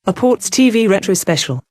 A Ports TV Retro Special.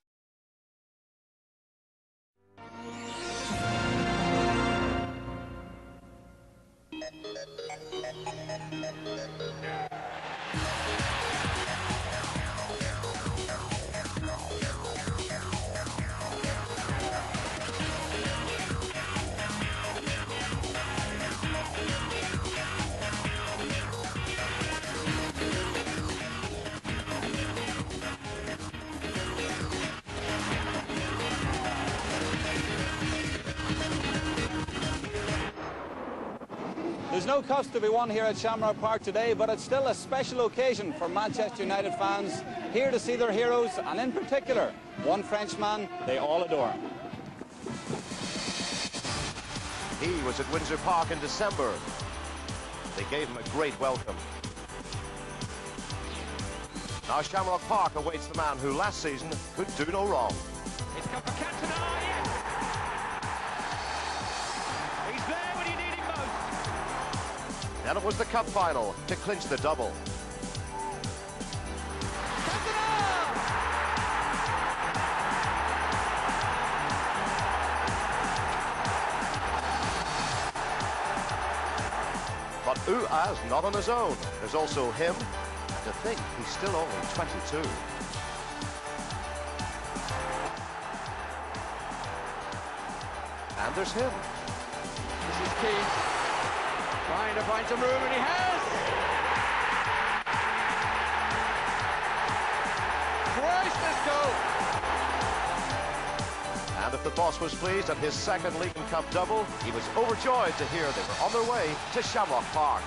There's no cost to be won here at Shamrock Park today, but it's still a special occasion for Manchester United fans here to see their heroes, and in particular, one Frenchman they all adore. He was at Windsor Park in December. They gave him a great welcome. Now Shamrock Park awaits the man who last season could do no wrong. It's come for Cantona, yes! He's there when you need him most. Then it was the cup final to clinch the double. But Ua's not on his own. There's also him, and to think he's still only 22. And there's him. This is Keane, trying to find some room, and he has! Priceless goal! And if the boss was pleased at his second League and Cup double, he was overjoyed to hear they were on their way to Shamrock Park.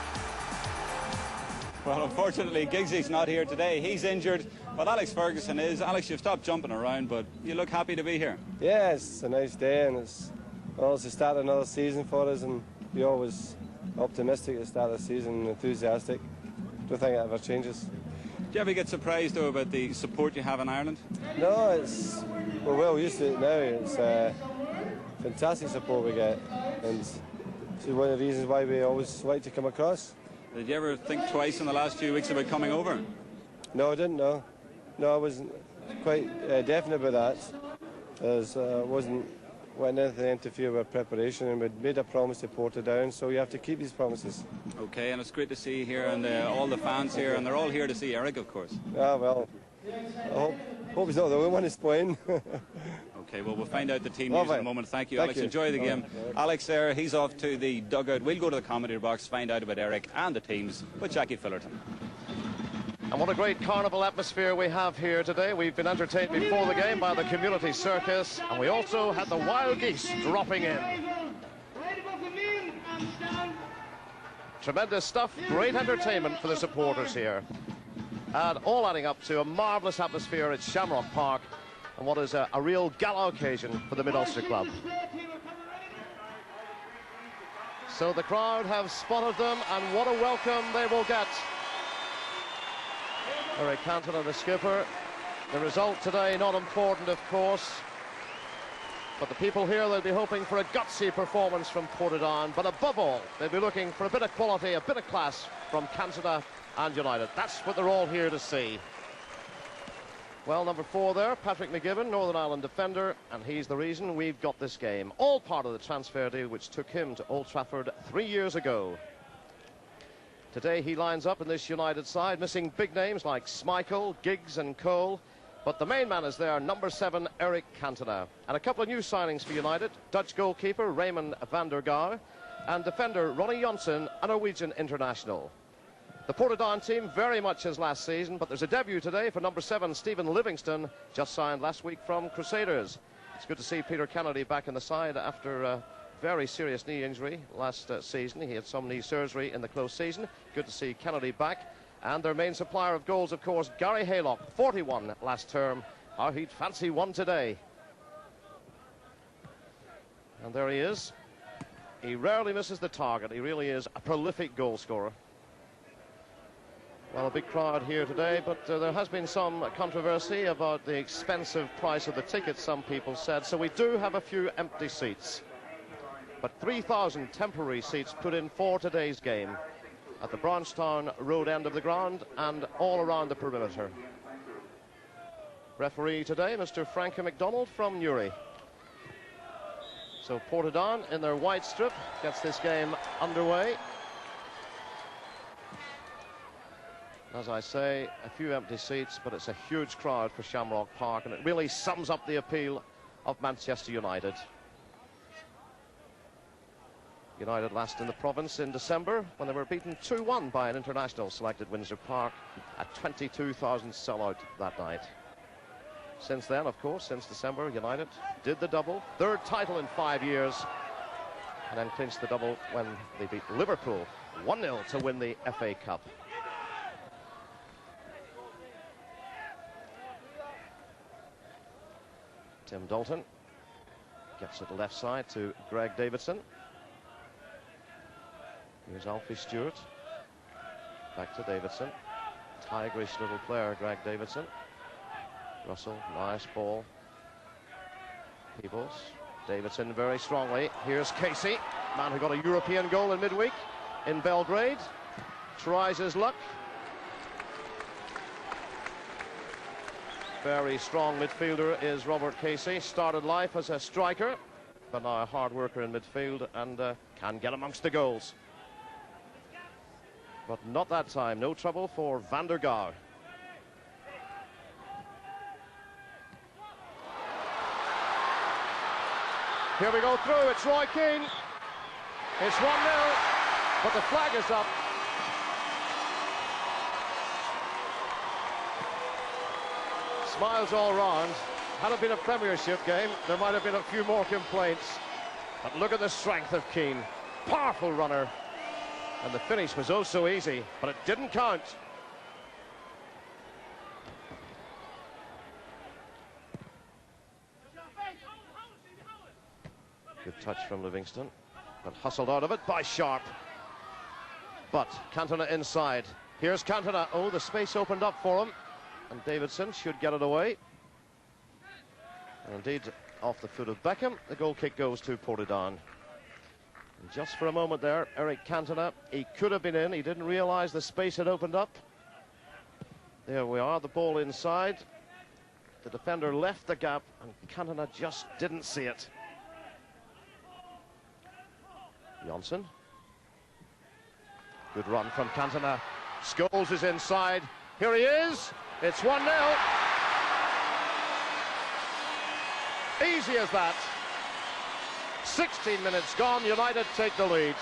Well, unfortunately, Giggsy's not here today. He's injured, but Alex Ferguson is. Alex, you've stopped jumping around, but you look happy to be here. Yeah, it's a nice day, and it's the start of another season for us, and we're always optimistic at the start of the season and enthusiastic. Don't think it ever changes. Do you ever get surprised, though, about the support you have in Ireland? No, we're well used to it now. It's fantastic support we get, and it's one of the reasons why we always like to come across. Did you ever think twice in the last few weeks about coming over? No, I didn't, no. No, I wasn't quite definite about that, as I wasn't wanting anything to interfere with preparation, and we'd made a promise to Portadown, so you have to keep these promises. Okay, and it's great to see you here, and all the fans here, and they're all here to see Eric, of course. Ah, well, I hope he's not the only one who's playing. Okay, well, we'll find out the team news in a moment. Thank you, Alex. Enjoy the game. Alex there, he's off to the dugout. We'll go to the commentator box, find out about Eric and the teams with Jackie Fullerton. And what a great carnival atmosphere we have here today. We've been entertained before the game by the community circus, and we also had the wild geese dropping in. Tremendous stuff, great entertainment for the supporters here. And all adding up to a marvellous atmosphere at Shamrock Park, and what is a real gala occasion for the Mid-Ulster Club. So the crowd have spotted them, and what a welcome they will get. Eric Cantona, the skipper. The result today not important, of course, but the people here, they'll be hoping for a gutsy performance from Portadown, but above all they'll be looking for a bit of quality, a bit of class from Cantona and United. That's what they're all here to see. Well, number 4 there, Patrick McGibbon, Northern Ireland defender, and he's the reason we've got this game. All part of the transfer deal which took him to Old Trafford 3 years ago. Today he lines up in this United side, missing big names like Schmeichel, Giggs and Cole, but the main man is there, number 7, Eric Cantona. And a couple of new signings for United, Dutch goalkeeper Raymond van der Gaar, and defender Ronnie Johnson, a Norwegian international. The Portadown team very much as last season, but there's a debut today for number 7, Stephen Livingston, just signed last week from Crusaders. It's good to see Peter Kennedy back in the side after a very serious knee injury last season. He had some knee surgery in the close season. Good to see Kennedy back. And their main supplier of goals, of course, Gary Haylock, 41 last term. How he'd fancy one today. And there he is. He rarely misses the target. He really is a prolific goal scorer. Well, a big crowd here today, but there has been some controversy about the expensive price of the tickets, some people said, so we do have a few empty seats. But 3,000 temporary seats put in for today's game at the Branchtown Road end of the ground and all around the perimeter. Referee today, Mr. Frankie McDonald from Newry. So Portadown in their white strip gets this game underway. As I say, a few empty seats, but it's a huge crowd for Shamrock Park, and it really sums up the appeal of Manchester United. United last in the province in December when they were beaten 2-1 by an international select at Windsor Park, a 22,000 sellout that night. Since then, of course, since December, United did the double, third title in 5 years, and then clinched the double when they beat Liverpool 1-0 to win the FA Cup. Tim Dalton gets it left side to Greg Davidson. Here's Alfie Stewart. Back to Davidson. Tigerish little player, Greg Davidson. Russell, nice ball. Peebles. Davidson very strongly. Here's Casey, man who got a European goal in midweek in Belgrade. Tries his luck. Very strong midfielder is Robert Casey. Started life as a striker, but now a hard worker in midfield and can get amongst the goals. But not that time. No trouble for Van der Gaal. Here we go through. It's Roy Keane. It's 1-0, but the flag is up. Smiles all round. Had it been a Premiership game, there might have been a few more complaints. But look at the strength of Keane. Powerful runner. And the finish was oh so easy, but it didn't count. Good touch from Livingston, but hustled out of it by Sharpe. But Cantona inside. Here's Cantona. Oh, the space opened up for him. And Davidson should get it away. And indeed, off the foot of Beckham, the goal kick goes to Portadown. And just for a moment there, Eric Cantona, he could have been in. He didn't realize the space had opened up. There we are, the ball inside. The defender left the gap, and Cantona just didn't see it. Johnson. Good run from Cantona. Scholes is inside. Here he is. It's 1-0. Easy as that. 16 minutes gone. United take the lead.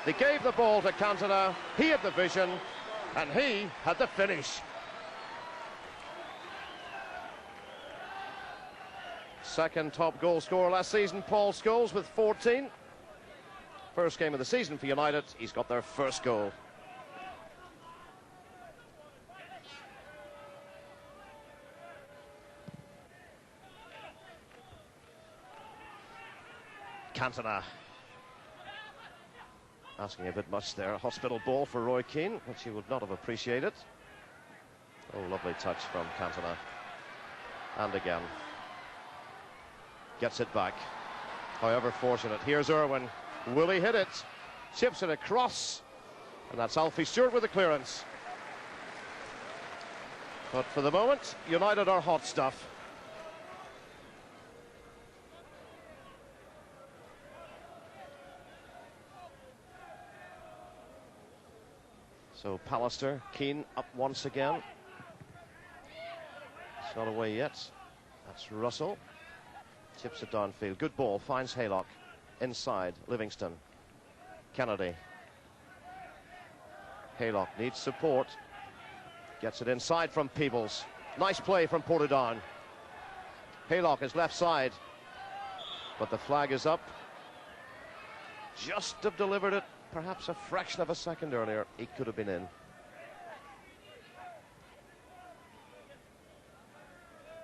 They gave the ball to Cantona. He had the vision, and he had the finish. Second top goal scorer last season, Paul Scholes, with 14. First game of the season for United. He's got their first goal. Cantona. Asking a bit much there. A hospital ball for Roy Keane, which he would not have appreciated. Oh, lovely touch from Cantona. And again. Gets it back. However fortunate. Here's Irwin. Will he hit it? Chips it across. And that's Alfie Stewart with the clearance. But for the moment, United are hot stuff. So Pallister, Keane up once again. It's not away yet. That's Russell. Chips it downfield. Good ball. Finds Haylock. Inside. Livingston. Kennedy. Haylock needs support. Gets it inside from Peebles. Nice play from Portadown. Haylock is left side. But the flag is up. Just have delivered it. Perhaps a fraction of a second earlier. He could have been in.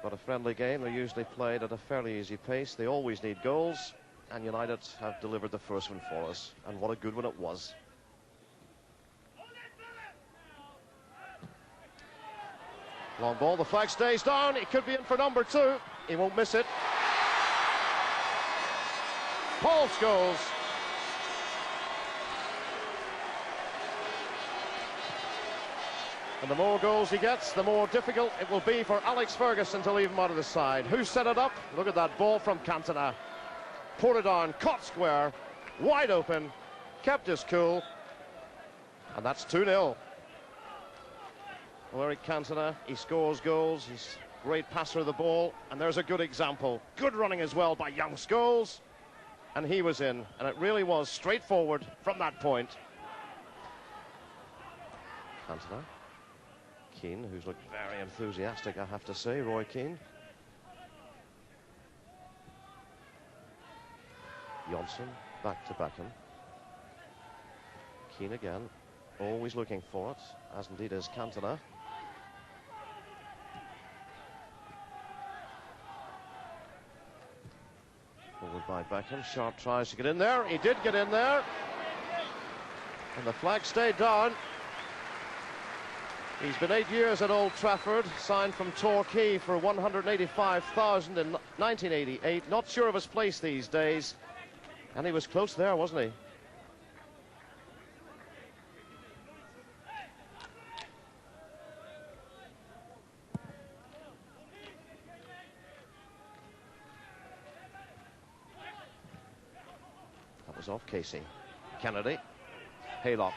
But a friendly game, they're usually played at a fairly easy pace. They always need goals, and United have delivered the first one for us. And what a good one it was. Long ball, the flag stays down. He could be in for number 2. He won't miss it. Paul Scholes. And the more goals he gets, the more difficult it will be for Alex Ferguson to leave him out of the side. Who set it up? Look at that ball from Cantona. Portadown, caught square, wide open, kept his cool, and that's 2-0. Well, Eric Cantona, he scores goals, he's a great passer of the ball, and there's a good example. Good running as well by young Scholes, and he was in, and it really was straightforward from that point. Cantona. Keane, who's looked very enthusiastic, I have to say, Roy Keane. Johnson, back to Beckham. Keane again, always looking for it, as indeed is Cantona. Forward by Beckham, Sharpe tries to get in there, he did get in there. And the flag stayed down. He's been 8 years at Old Trafford, signed from Torquay for 185,000 in 1988. Not sure of his place these days. And he was close there, wasn't he? That was off Casey. Kennedy. Haylock.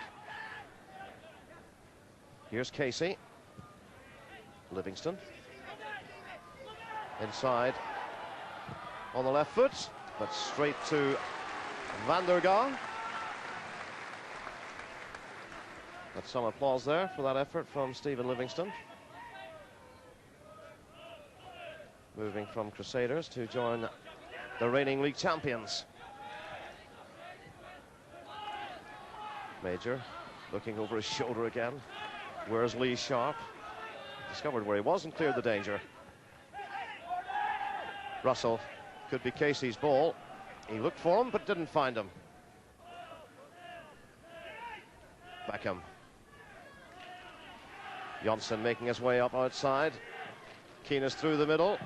Here's Casey. Livingston. Inside. On the left foot, but straight to Van der Gaal. But some applause there for that effort from Stephen Livingston. Moving from Crusaders to join the reigning league champions. Major looking over his shoulder again. Where's Lee Sharpe? Discovered where he was and cleared the danger. Russell, could be Casey's ball. He looked for him but didn't find him. Beckham. Johnson making his way up outside. Keane is through the middle.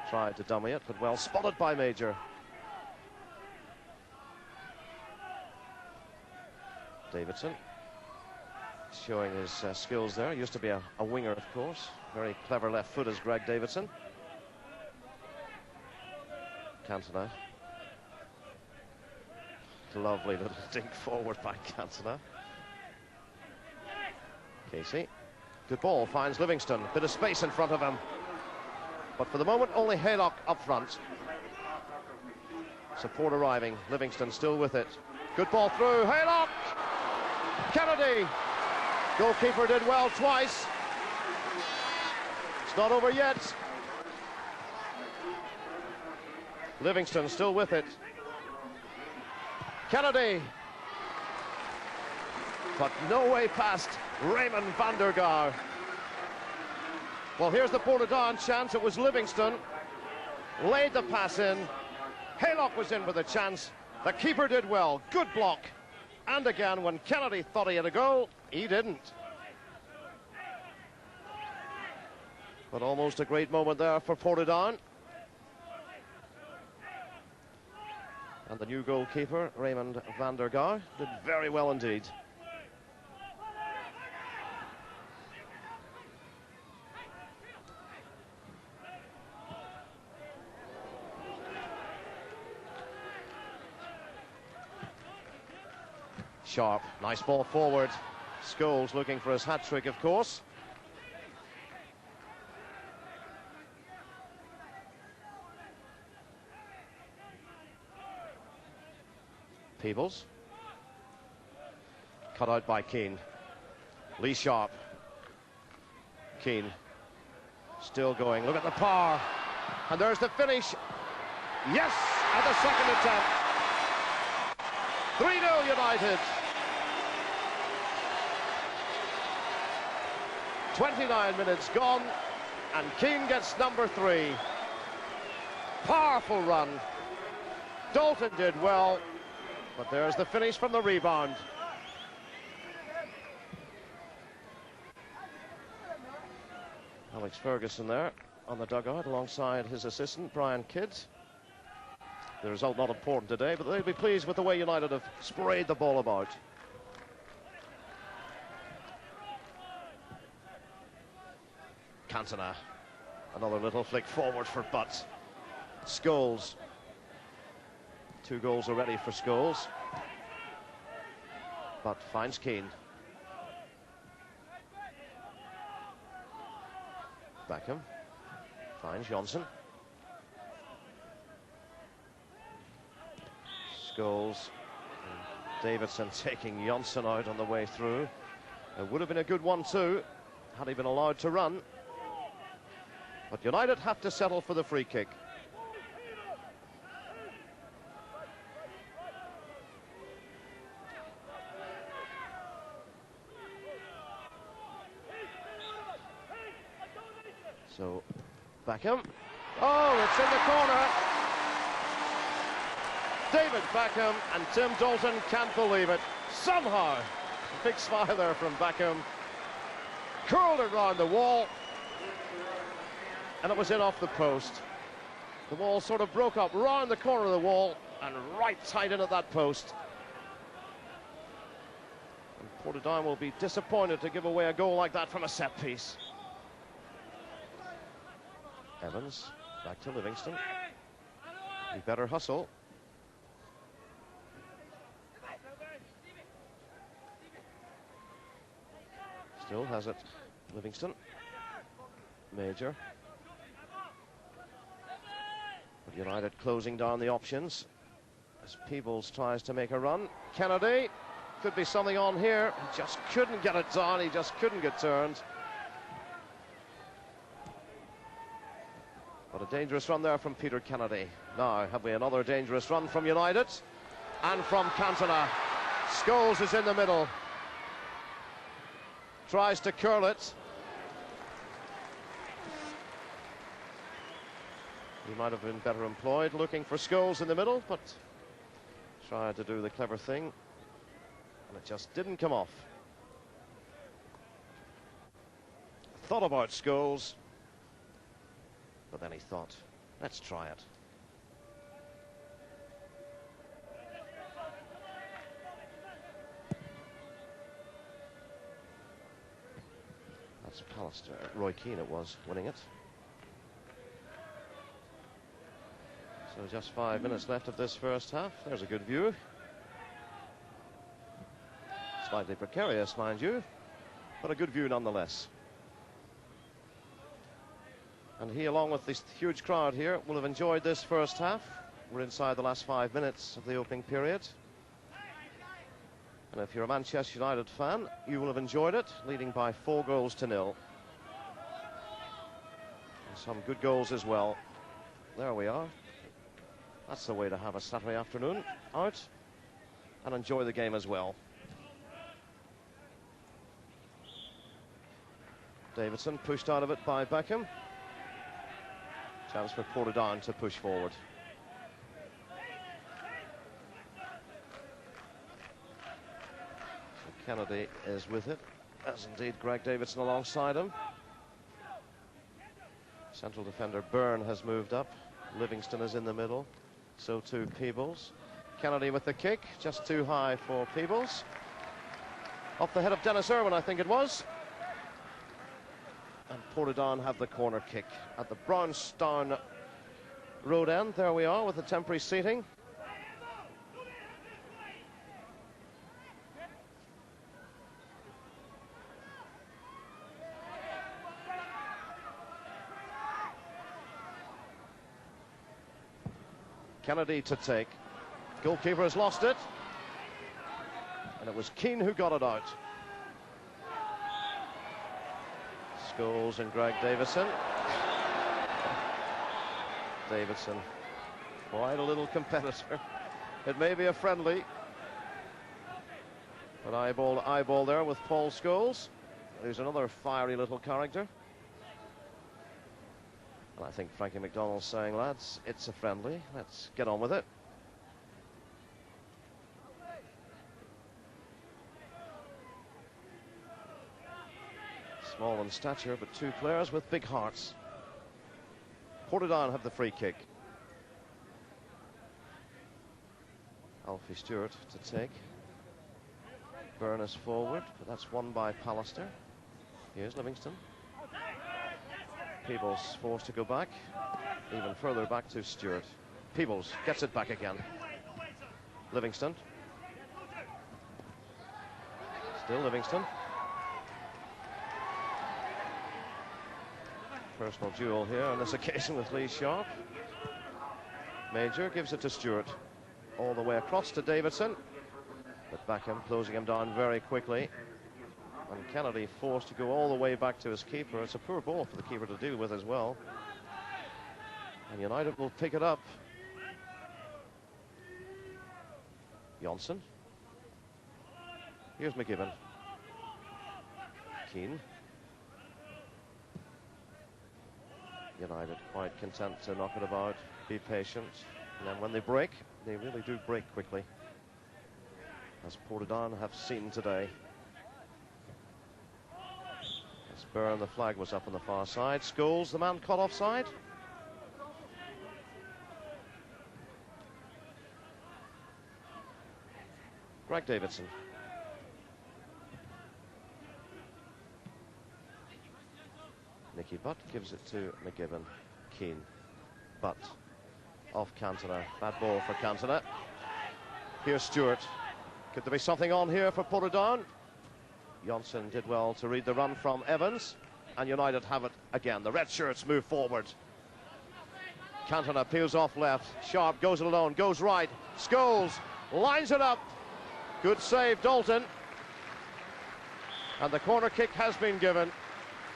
Tried to dummy it, but well spotted by Major. Davidson. Showing his skills there. Used to be a winger, of course. Very clever left foot is Greg Davidson. Cantona. Lovely little dink forward by Cantona. Casey. Good ball, finds Livingston. Bit of space in front of him. But for the moment, only Haylock up front. Support arriving. Livingston still with it. Good ball through. Haylock! Kennedy! Goalkeeper did well twice. It's not over yet. Livingston still with it. Kennedy. But no way past Raymond van der Gaal. Well, here's the Portadown chance. It was Livingston. Laid the pass in. Haylock was in with a chance. The keeper did well. Good block. And again, when Kennedy thought he had a goal, he didn't. But almost a great moment there for Portadown. And the new goalkeeper, Raymond van der Gaal, did very well indeed. Sharpe, nice ball forward. Scholes looking for his hat-trick, of course. Peebles. Cut out by Keane. Lee Sharpe. Keane. Still going. Look at the power. And there's the finish. Yes, at the second attempt. 3-0 United. 29 minutes gone, and Keane gets number 3. Powerful run. Dalton did well, but there's the finish from the rebound. Alex Ferguson there on the dugout alongside his assistant, Brian Kidd. The result not important today, but they'll be pleased with the way United have sprayed the ball about. Cantona. Another little flick forward for Butt. Scholes. 2 goals already for Scholes. Butt finds Keane. Beckham finds Johnson. Scholes. Davidson taking Johnson out on the way through. It would have been a good 1-2 had he been allowed to run. But United have to settle for the free kick. So, Beckham. Oh, it's in the corner. David Beckham, and Tim Dalton can't believe it. Somehow, a big smile there from Beckham. Curled it round the wall. And it was in off the post. The wall sort of broke up round the corner of the wall and right tight in at that post. And Portadown will be disappointed to give away a goal like that from a set piece. Evans back to Livingston. He better hustle. Still has it, Livingston. Major. But United closing down the options as Peebles tries to make a run. Kennedy, could be something on here. He just couldn't get it done. He just couldn't get turned. But a dangerous run there from Peter Kennedy. Now, have we another dangerous run from United? And from Cantona. Scholes is in the middle. Tries to curl it. He might have been better employed looking for Scholes in the middle, but tried to do the clever thing. And it just didn't come off. Thought about Scholes. But then he thought, let's try it. That's Pallister. Roy Keane it was, winning it. So just 5 minutes left of this first half. There's a good view. Slightly precarious, mind you, but a good view nonetheless. And he, along with this huge crowd here, will have enjoyed this first half. We're inside the last 5 minutes of the opening period. And if you're a Manchester United fan, you will have enjoyed it, leading by 4-0. And some good goals as well. There we are. That's the way to have a Saturday afternoon out and enjoy the game as well. Davidson pushed out of it by Beckham. Chance for Portadown to push forward. So Kennedy is with it, as indeed Greg Davidson alongside him. Central defender Byrne has moved up. Livingston is in the middle. So too Peebles. Kennedy with the kick, just too high for Peebles. Off the head of Dennis Irwin, I think it was. And Portadown have the corner kick at the Brownstown road end. There we are with the temporary seating. Kennedy to take. Goalkeeper has lost it. And it was Keane who got it out. Scholes and Greg Davidson. Davidson, quite a little competitor. It may be a friendly, but eyeball to eyeball there with Paul Scholes, who's another fiery little character. And I think Frankie McDonald's saying, lads, it's a friendly. Let's get on with it. Small in stature, but two players with big hearts. Portadown have the free kick. Alfie Stewart to take. Byrne is forward, but that's won by Pallister. Here's Livingston. Peebles forced to go back, even further back to Stewart. Peebles gets it back again. Livingston. Still Livingston. Personal duel here on this occasion with Lee Sharpe. Major gives it to Stewart. All the way across to Davidson. But Beckham closing him down very quickly. And Kennedy forced to go all the way back to his keeper. It's a poor ball for the keeper to deal with as well. And United will pick it up. Johnson. Here's McGibbon. Keane. United quite content to knock it about, be patient, and then when they break, they really do break quickly, as Portadown have seen today. As Byrne, the flag was up on the far side. Scholes, the man caught offside. Greg Davidson. Nicky Butt gives it to McGibbon. Keane. Butt. Off Cantona. Bad ball for Cantona. Here's Stewart. Could there be something on here for Portadown? Johnson did well to read the run from Evans. And United have it again. The red shirts move forward. Cantona peels off left. Sharpe goes it alone. Goes right. Scholes lines it up. Good save, Dalton. And the corner kick has been given.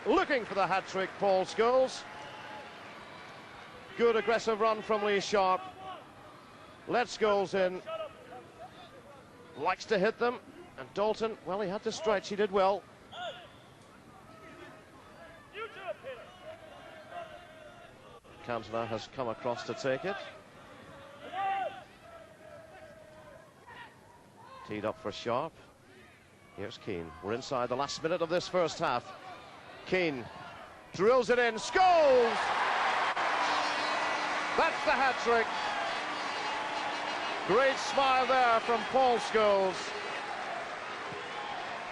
Looking for the hat-trick, Paul Scholes. Good aggressive run from Lee Sharpe. Lets Scholes in. Likes to hit them. And Dalton, well, he had to stretch. He did well. Cantona has come across to take it. Teed up for Sharpe. Here's Keane. We're inside the last minute of this first half. Keane drills it in. Scholes! That's the hat-trick. Great smile there from Paul Scholes.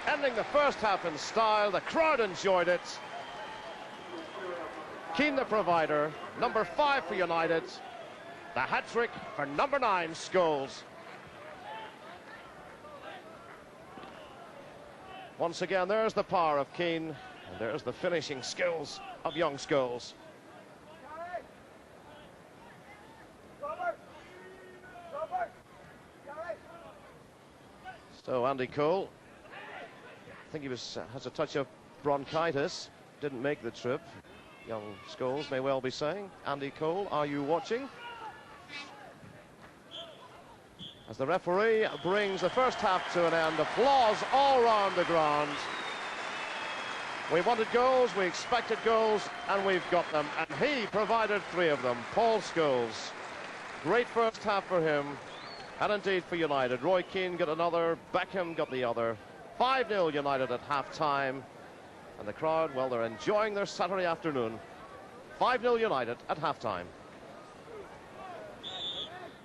Ending the first half in style. The crowd enjoyed it. Keane the provider. Number 5 for United. The hat-trick for number 9, Scholes. Once again, there's the power of Keane. And there's the finishing skills of young Scholes. So Andy Cole, I think he has a touch of bronchitis, didn't make the trip. Young Scholes may well be saying, Andy Cole, are you watching? As the referee brings the first half to an end, applause all round the ground. We wanted goals, we expected goals, and we've got them. And he provided 3 of them, Paul Scholes. Great first half for him, and indeed for United. Roy Keane got another, Beckham got the other. 5-0 United at half-time. And the crowd, well, they're enjoying their Saturday afternoon. 5-0 United at half-time.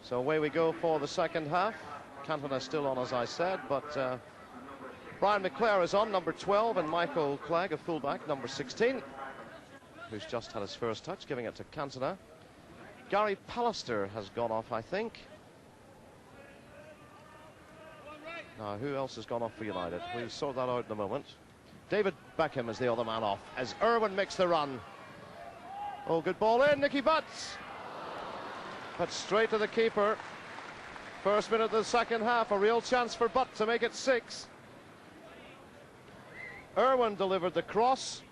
So away we go for the second half. Cantona still on, as I said, but Brian McClare is on, number 12, and Michael Clegg, a fullback, number 16, who's just had his first touch, giving it to Cantona. Gary Pallister has gone off, I think. Now, who else has gone off for United? We'll sort that out in a moment. David Beckham is the other man off, as Irwin makes the run. Oh, good ball in, Nicky Butt. But straight to the keeper. First minute of the second half, a real chance for Butt to make it 6. Irwin delivered the cross.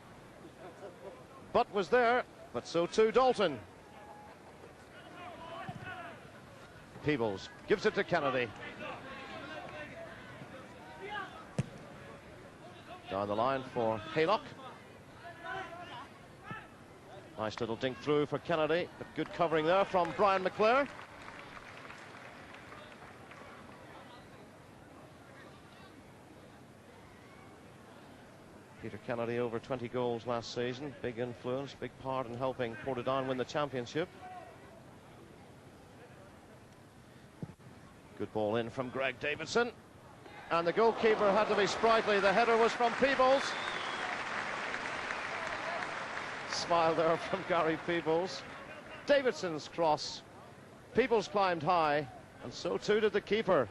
Butt was there, but so too Dalton. Peebles gives it to Kennedy. Down the line for Haylock. Nice little dink through for Kennedy, but good covering there from Brian McClare. Peter Kennedy, over 20 goals last season. Big influence, big part in helping Portadown win the championship. Good ball in from Greg Davidson. And the goalkeeper had to be sprightly. The header was from Peebles. smile there from Gary Peebles. Davidson's cross. Peebles climbed high, and so too did the keeper.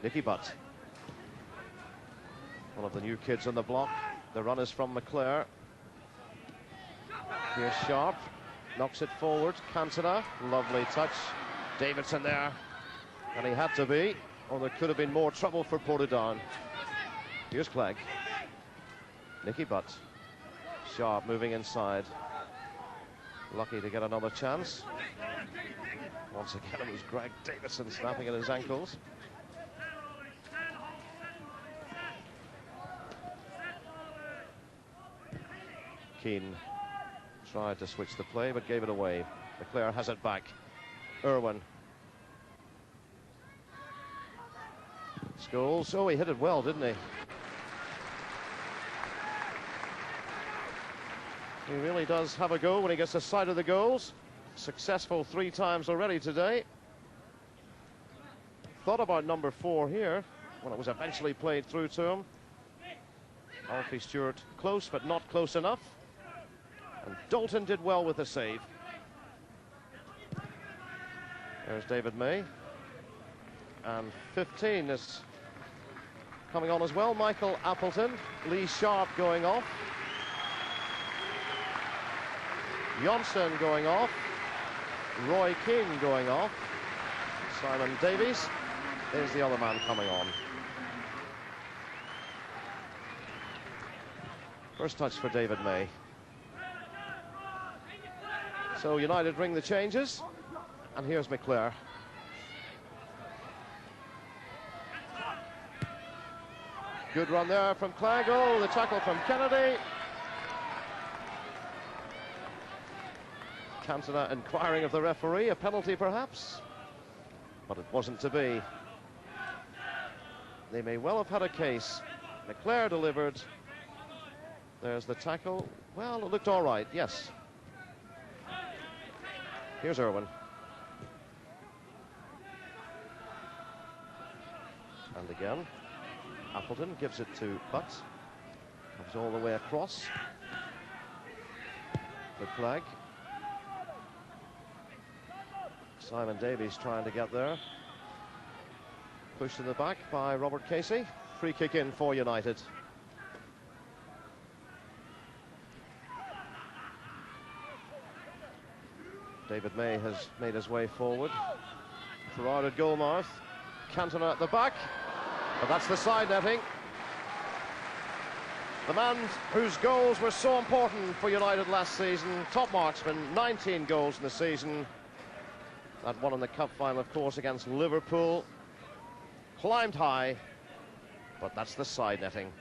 Nicky Butt, one of the new kids on the block. The run is from McClare. Here's Sharpe, knocks it forward. Cantona, lovely touch. Davidson there, and he had to be, or there could have been more trouble for Portadown. Here's Clegg. Nicky Butt. Sharpe moving inside. Lucky to get another chance. Once again, it was Greg Davidson snapping at his ankles. Keane tried to switch the play, but gave it away. McClare has it back. Irwin. Scholes. Oh, he hit it well, didn't he? He really does have a go when he gets the side of the goals. Successful 3 times already today. Thought about number 4 here when it was eventually played through to him. Alfie Stewart close, but not close enough. And Dalton did well with the save. There's David May. And 15 is coming on as well. Michael Appleton. Lee Sharpe going off. Johnson going off. Roy Keane going off. Simon Davies is the other man coming on. First touch for David May. So United ring the changes, and here's McClare. Good run there from Clegg. Oh, the tackle from Kennedy. Cantona inquiring of the referee, a penalty perhaps, but it wasn't to be. They may well have had a case. McClare delivered. There's the tackle. Well, it looked all right, yes. Here's Irwin. And again, Appleton gives it to Butt. Comes all the way across. The flag. Simon Davies trying to get there. Pushed in the back by Robert Casey. Free kick in for United. David May has made his way forward. Gerard at goalmouth. Cantona at the back. But that's the side netting. The man whose goals were so important for United last season. Top marksman, 19 goals in the season. That one in the cup final, of course, against Liverpool. Climbed high. But that's the side netting.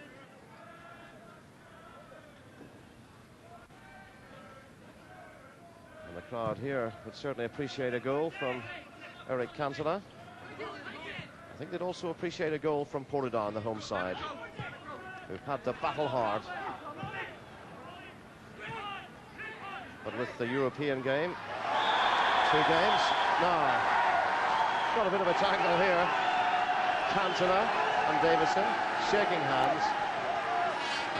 And the crowd here would certainly appreciate a goal from Eric Cantona. I think they'd also appreciate a goal from Portadown, the home side, who've had to battle hard. But with the European game, 2 games, no. Got a bit of a tangle here. Cantona and Davison shaking hands.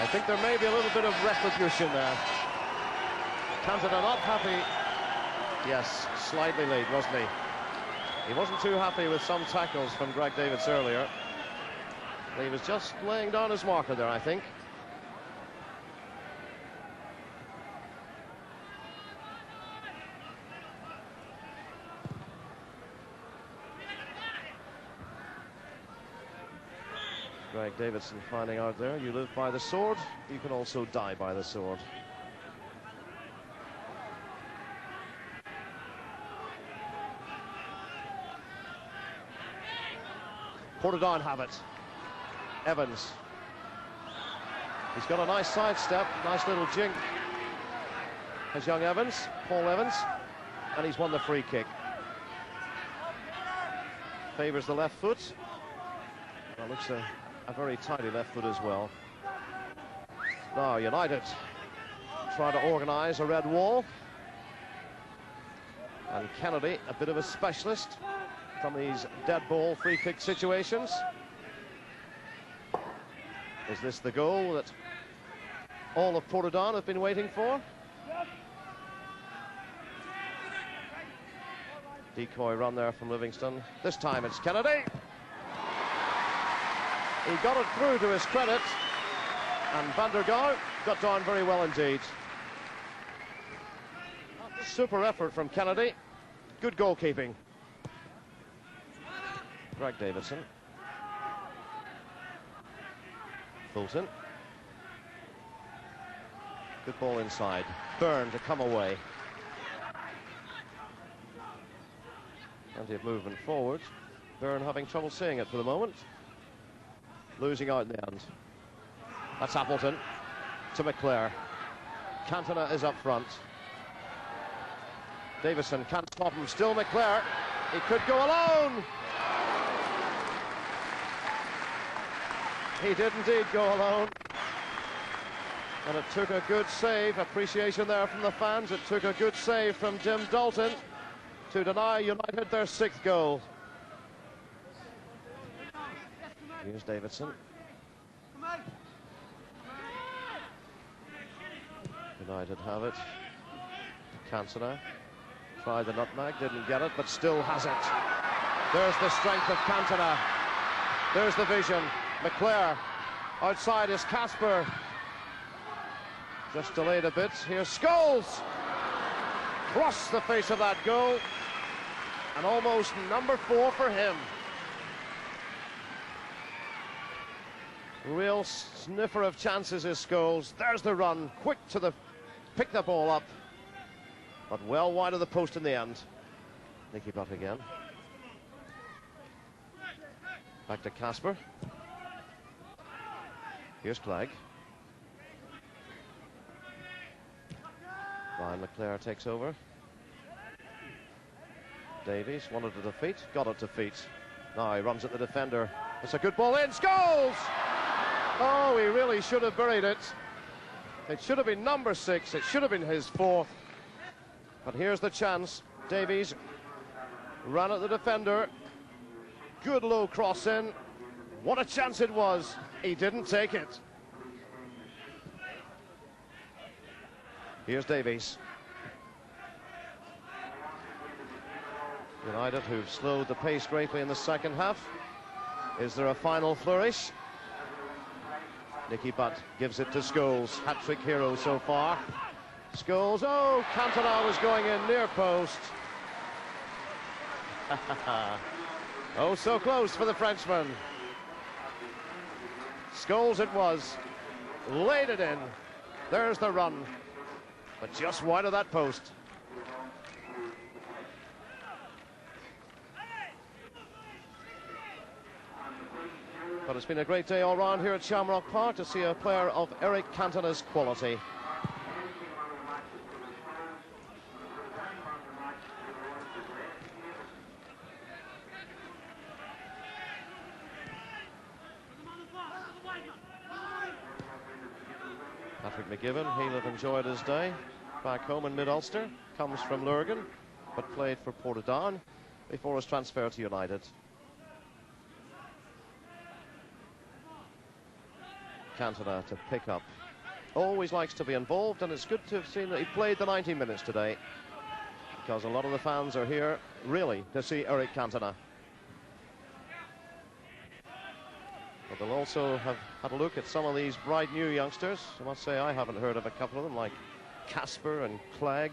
I think there may be a little bit of retribution there. Cantona not happy. Yes, slightly late, wasn't he? He wasn't too happy with some tackles from Greg Davids earlier. He was just laying down his marker there, I think. Greg Davidson finding out there, you live by the sword, you can also die by the sword. Portadown have it. Evans. He's got a nice sidestep, nice little jink. Has young Evans, Paul Evans, and he's won the free kick. Favours the left foot. Well, looks a very tidy left foot as well. Now United try to organise a red wall. And Kennedy, a bit of a specialist from these dead ball free kick situations. Is this the goal that all of Portadown have been waiting for. Decoy run there from Livingston. This time it's Kennedy. He got it through to his credit, and Van der Gaal got down very well indeed. Super effort from Kennedy. Good goalkeeping. Greg Davidson. Fulton. Good ball inside. Byrne to come away. Plenty of movement forward. Byrne having trouble seeing it for the moment. Losing out in the end. That's Appleton to McClare. Cantona is up front. Davison can't stop him. Still McClare. He could go alone. He did indeed go alone. And it took a good save. Appreciation there from the fans. It took a good save from Jim Dalton to deny United their 6th goal. Here's Davidson. United have it. Cantona tried the nutmeg, didn't get it, but still has it. There's the strength of Cantona. There's the vision. McClare. Outside is Casper. Just delayed a bit. Here's Scholes. Across the face of that goal. And almost number 4 for him. Real sniffer of chances is Scholes. There's the run. Quick to the... pick the ball up. But well wide of the post in the end. Nicky Butt again. Back to Casper. Here's Clegg. Ryan McClare takes over. Davies wanted it to feet, got it to feet. Now he runs at the defender. It's a good ball in. Scholes! Oh, he really should have buried it. It should have been number 6. It should have been his 4th. But here's the chance. Davies ran at the defender. Good low cross in. What a chance it was. He didn't take it. Here's Davies. United, who've slowed the pace greatly in the second half. Is there a final flourish? Nicky Butt gives it to Scholes. Hat-trick hero so far. Scholes, oh, Cantona was going in near post. Oh, so close for the Frenchman. Scholes it was. Laid it in. There's the run. But just wide of that post. But it's been a great day all round here at Shamrock Park to see a player of Eric Cantona's quality. Patrick McGibbon, he'll have enjoyed his day back home in mid-Ulster. Comes from Lurgan, but played for Portadown before his transfer to United. Cantona to pick up. Always likes to be involved, and it's good to have seen that he played the 90 minutes today, because a lot of the fans are here really to see Eric Cantona. But they'll also have had a look at some of these bright new youngsters. I must say I haven't heard of a couple of them, like Casper and Clegg.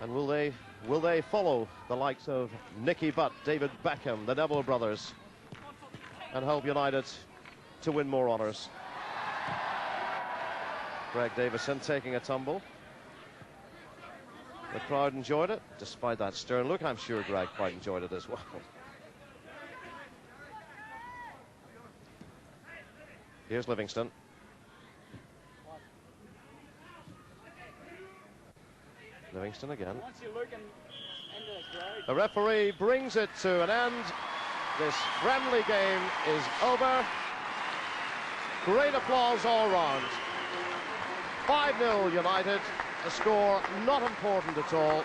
And will they follow the likes of Nicky Butt, David Beckham, the Neville brothers, and help United to win more honours? Greg Davison taking a tumble. The crowd enjoyed it, despite that stern look. I'm sure Greg quite enjoyed it as well. Here's Livingston. Livingston again. The referee brings it to an end. This friendly game is over. Great applause all round. 5-0 United. A score not important at all.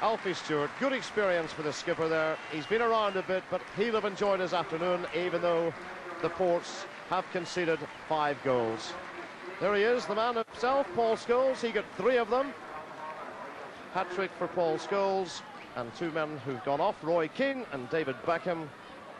Alfie Stewart, good experience for the skipper there. He's been around a bit, but he'll have enjoyed his afternoon, even though the Ports have conceded 5 goals. There he is, the man himself, Paul Scholes. He got 3 of them. Hat-trick for Paul Scholes, and 2 men who've gone off, Roy Keane and David Beckham,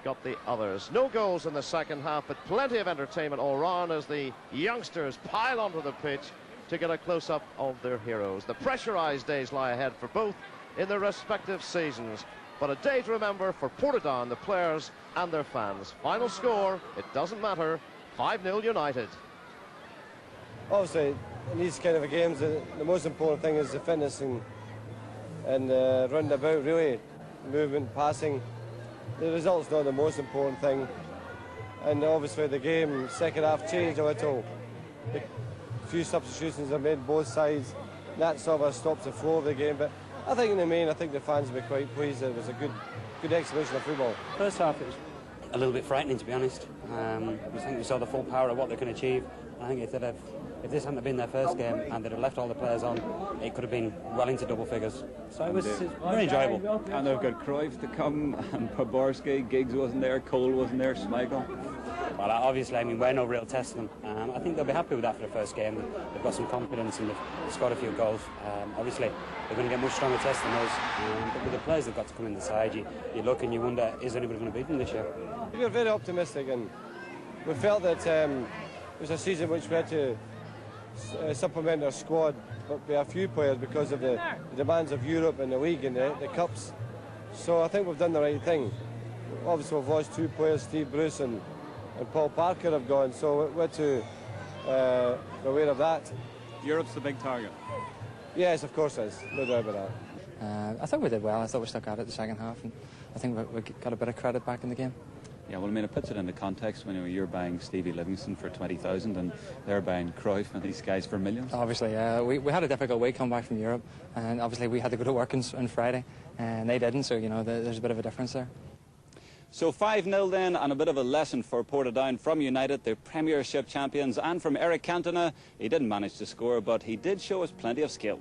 got the others. No goals in the second half, but plenty of entertainment all round as the youngsters pile onto the pitch to get a close-up of their heroes. The pressurised days lie ahead for both in their respective seasons, but a day to remember for Portadown, the players and their fans. Final score, it doesn't matter, 5-0 United. Obviously, in these kind of games, the most important thing is the fitness and roundabout, really, movement, passing. The result's not the most important thing, and obviously the game second half changed a little. A few substitutions are made both sides. That sort of stops the flow of the game, but I think in the main, I think the fans will be quite pleased. It was a good exhibition of football. First half it was a little bit frightening, to be honest. I think we saw the full power of what they can achieve. I think if this hadn't been their first game and they'd have left all the players on, it could have been well into double figures. So it was very enjoyable. And they've got Cruyff to come, and Poborski, Giggs wasn't there, Cole wasn't there, Schmeichel. Well, obviously, I mean, we're no real test of them. I think they'll be happy with that for the first game. They've got some confidence and they've scored a few goals. Obviously, they're going to get much stronger tests than us. But with the players they've got to come in the side, you look and you wonder, is anybody going to beat them this year? We were very optimistic, and we felt that it was a season which we had to supplement our squad by a few players because of the demands of Europe and the league and the cups. So I think we've done the right thing. Obviously, we've lost 2 players, Steve Bruce and Paul Parker have gone, so we're to be aware of that. Europe's the big target. Yes, of course it is, no doubt about that. I thought we did well. I thought we stuck at it the second half, and I think we got a bit of credit back in the game. Yeah, well, I mean, it puts it into context when you're buying Stevie Livingston for 20,000 and they're buying Cruyff and these guys for millions. Obviously, we had a difficult week coming back from Europe, and obviously we had to go to work on Friday, and they didn't, so, you know, there's a bit of a difference there. So 5-0 then, and a bit of a lesson for Portadown from United, the Premiership champions, and from Eric Cantona. He didn't manage to score, but he did show us plenty of skill.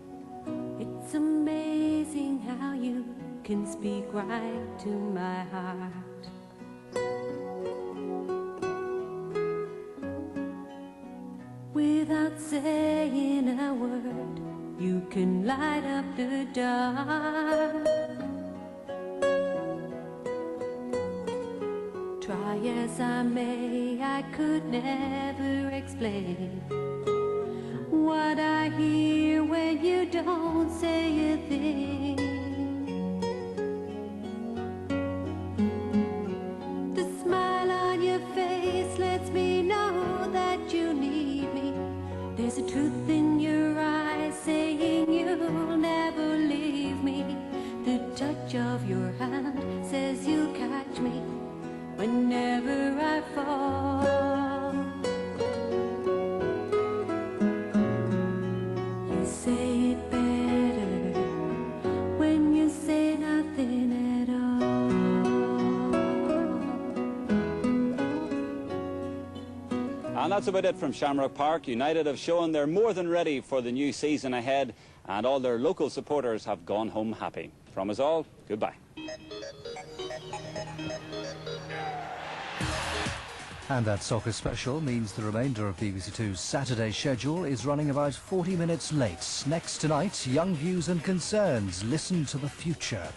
It's amazing how you can speak right to my heart. Without saying a word, you can light up the dark. Try as I may, I could never explain what I hear when you don't say a thing. The smile on your face lets me know that you need me. There's a truth in your eyes saying you'll never leave me. The touch of your hand says you'll catch me whenever I fall. You say it better when you say nothing at all. And that's about it from Shamrock Park. United have shown they're more than ready for the new season ahead, and all their local supporters have gone home happy. From us all, goodbye. And that soccer special means the remainder of BBC2's Saturday schedule is running about 40 minutes late. Next tonight, Young Views and Concerns. Listen to the future.